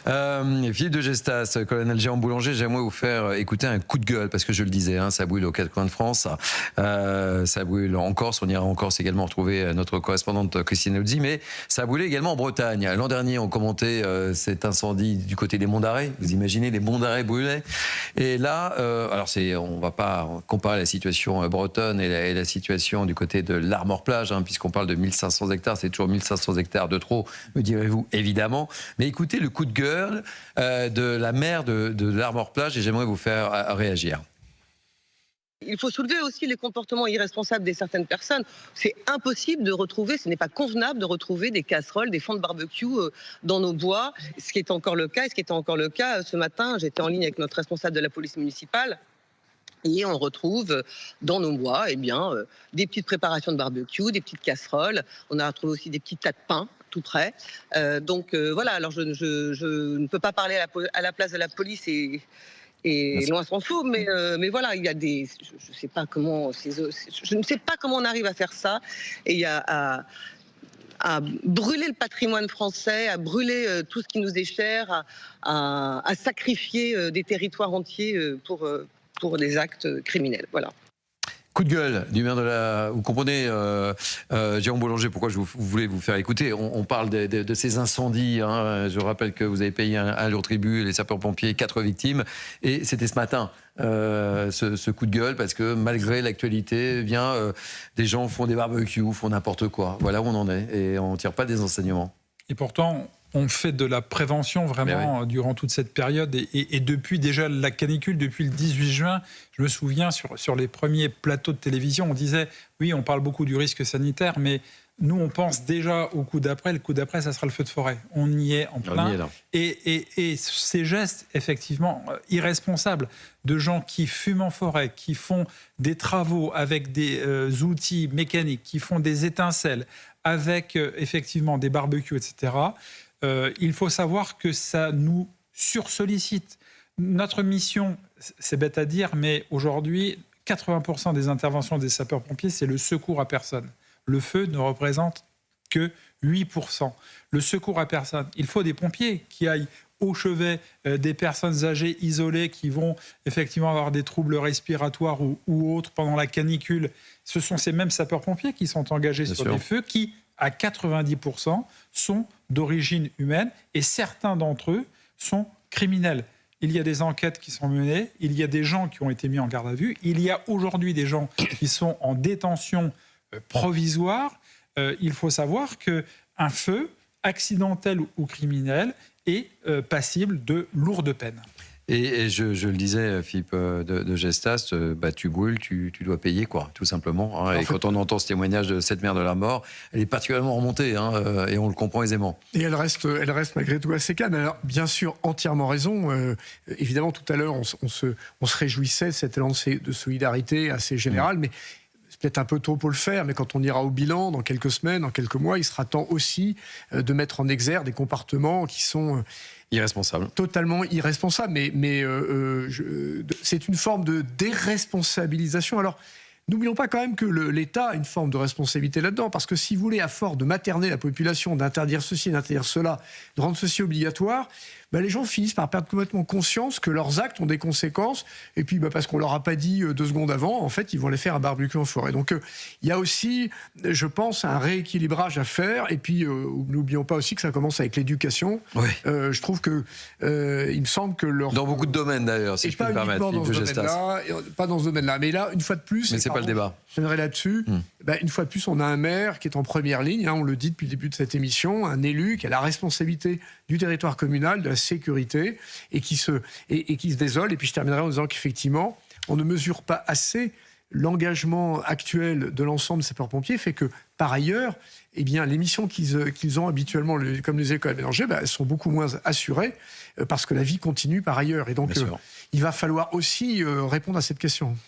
Philippe de Gestas, colonel Jérôme Boulanger, j'aimerais vous faire écouter un coup de gueule, parce que je le disais, ça brûle aux quatre coins de France, ça brûle en Corse, on ira en Corse également retrouver notre correspondante Christine Elzi, mais ça a brûlé également en Bretagne. L'an dernier, on commentait cet incendie du côté des Monts d'Arrée, vous imaginez, les Monts d'Arrée brûlaient. Et là, alors on ne va pas comparer la situation bretonne et la situation du côté de l'Armor-Plage, puisqu'on parle de 1500 hectares, c'est toujours 1500 hectares de trop, me direz-vous, évidemment. Mais écoutez le coup de gueule de la maire de l'Armor-Plage et j'aimerais vous faire réagir. Il faut soulever aussi les comportements irresponsables de certaines personnes. C'est impossible de retrouver, ce n'est pas convenable de retrouver des casseroles, des fonds de barbecue dans nos bois, ce qui est encore le cas. Et ce qui était encore le cas ce matin, j'étais en ligne avec notre responsable de la police municipale. Et on retrouve dans nos bois des petites préparations de barbecue, des petites casseroles. On a retrouvé aussi des petits tas de pain tout près. Voilà, alors je ne peux pas parler à la place de la police et loin s'en faut, mais voilà, il y a des, je ne sais pas comment on arrive à faire ça, et il y a à brûler le patrimoine français, à brûler tout ce qui nous est cher, à sacrifier des territoires entiers pour des actes criminels. Voilà. Coup de gueule du maire de la... Vous comprenez, Jérôme Boulanger, pourquoi je voulais vous faire écouter. On parle de ces incendies. Je rappelle que vous avez payé un lourd tribut, les sapeurs-pompiers, 4 victimes. Et c'était ce matin, ce coup de gueule, parce que malgré l'actualité, des gens font des barbecues, font n'importe quoi. Voilà où on en est. Et on ne tire pas des enseignements. Et pourtant... on fait de la prévention vraiment durant toute cette période et depuis déjà la canicule, depuis le 18 juin, je me souviens sur les premiers plateaux de télévision, on disait oui, on parle beaucoup du risque sanitaire, mais nous on pense déjà au coup d'après. Le coup d'après, ça sera le feu de forêt. On y est en plein. Et ces gestes effectivement irresponsables de gens qui fument en forêt, qui font des travaux avec des outils mécaniques, qui font des étincelles avec effectivement des barbecues, etc. Il faut savoir que ça nous sursollicite. Notre mission, c'est bête à dire, mais aujourd'hui, 80% des interventions des sapeurs-pompiers, c'est le secours à personne. Le feu ne représente que 8%. Le secours à personne. Il faut des pompiers qui aillent au chevet des personnes âgées isolées qui vont effectivement avoir des troubles respiratoires ou autres pendant la canicule. Ce sont ces mêmes sapeurs-pompiers qui sont engagés sur des feux qui, à 90%, sont d'origine humaine et certains d'entre eux sont criminels. Il y a des enquêtes qui sont menées, il y a des gens qui ont été mis en garde à vue, il y a aujourd'hui des gens qui sont en détention provisoire. Il faut savoir qu'un feu, accidentel ou criminel, est passible de lourdes peines. Et je le disais, Philippe de Gestas, tu brûles, tu dois payer, quoi, tout simplement. Et quand on entend ce témoignage de cette mère de la mort, elle est particulièrement remontée, et on le comprend aisément. Et elle reste malgré tout assez calme. Alors, bien sûr, entièrement raison. Évidemment, tout à l'heure, on se réjouissait de cet élan de solidarité assez général, mais c'est peut-être un peu tôt pour le faire, mais quand on ira au bilan dans quelques semaines, dans quelques mois, il sera temps aussi de mettre en exergue des comportements qui sont... irresponsables. Totalement irresponsables, mais c'est une forme de déresponsabilisation. Alors, n'oublions pas quand même que l'État a une forme de responsabilité là-dedans, parce que si vous voulez, à force de materner la population, d'interdire ceci, d'interdire cela, de rendre ceci obligatoire, les gens finissent par perdre complètement conscience que leurs actes ont des conséquences, et puis parce qu'on leur a pas dit 2 secondes avant, en fait, ils vont les faire à barbecue en forêt. Donc, il y a aussi, je pense, un rééquilibrage à faire, et puis, n'oublions pas aussi que ça commence avec l'éducation. Oui. Je trouve que, il me semble que dans beaucoup de domaines, d'ailleurs, si je peux me permettre, pas dans ce domaine-là, mais là, une fois de plus... Mais c'est pas le débat. J'aimerais là-dessus, une fois de plus, on a un maire qui est en première ligne, on le dit depuis le début de cette émission, un élu qui a la responsabilité du territoire communal, de la sécurité, et qui se désole. Et puis je terminerai en disant qu'effectivement, on ne mesure pas assez l'engagement actuel de l'ensemble des sapeurs-pompiers, fait que, par ailleurs, les missions qu'ils ont habituellement, comme les écoles mélangées, elles sont beaucoup moins assurées, parce que la vie continue par ailleurs. Et donc, il va falloir aussi répondre à cette question.